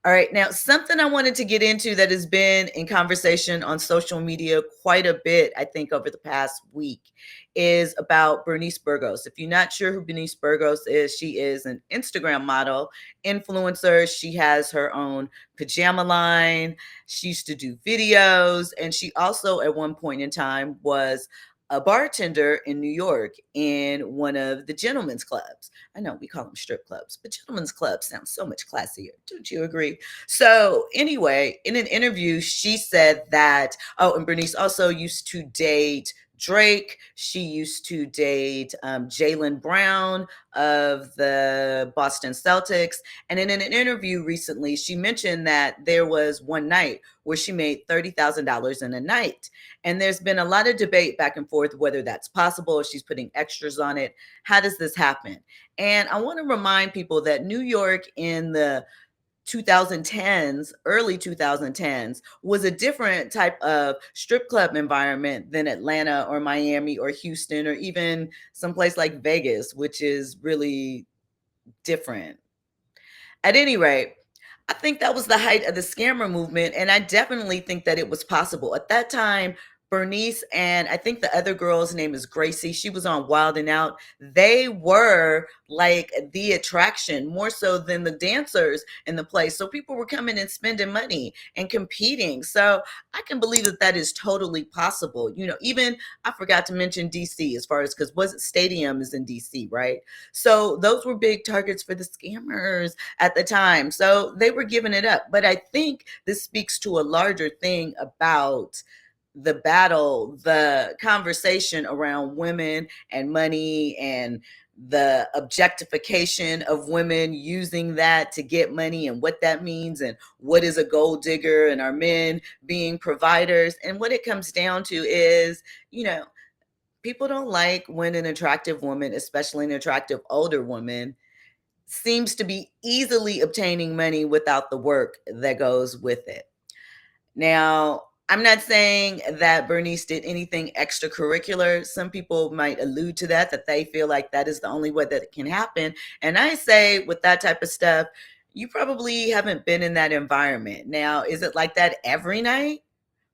All right. Now, something I wanted to get into that has been in conversation on social media quite a bit, I think, over the past week is about Bernice Burgos. If you're not sure who Bernice Burgos is, she is an Instagram model, influencer. She has her own pajama line. She used to do videos. And she also, at one point in time, was a bartender in New York in one of the gentlemen's clubs. I know we call them strip clubs, but gentlemen's clubs sounds so much classier. Don't you agree? So, anyway, in an interview, she said that, oh, and Bernice also used to date Drake. She used to date Jaylen Brown of the Boston Celtics. And in an interview recently, she mentioned that there was one night where she made $30,000 in a night. And there's been a lot of debate back and forth whether that's possible, if she's putting extras on it. How does this happen? And I want to remind people that New York in the 2010s, early 2010s, was a different type of strip club environment than Atlanta or Miami or Houston or even someplace like Vegas, which is really different. At any rate, I think that was the height of the scammer movement, and I definitely think that it was possible. At that time, Bernice and I think the other girl's name is Gracie. She was on Wild and Out. They were like the attraction more so than the dancers in the place. So people were coming and spending money and competing. So I can believe that that is totally possible. You know, even I forgot to mention DC as far as because wasn't Stadium is in DC, right? So those were big targets for the scammers at the time. So they were giving it up. But I think this speaks to a larger thing about the battle, the conversation around women and money and the objectification of women using that to get money and what that means and what is a gold digger and are men being providers. And what it comes down to is, you know, people don't like when an attractive woman, especially an attractive older woman, seems to be easily obtaining money without the work that goes with it. Now, I'm not saying that Bernice did anything extracurricular. Some people might allude to that, that they feel like that is the only way that it can happen. And I say, with that type of stuff, you probably haven't been in that environment. Now, is it like that every night?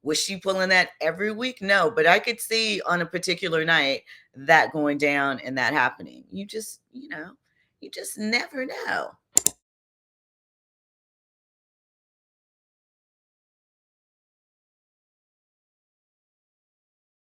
Was she pulling that every week? No, but I could see on a particular night that going down and that happening. You just never know.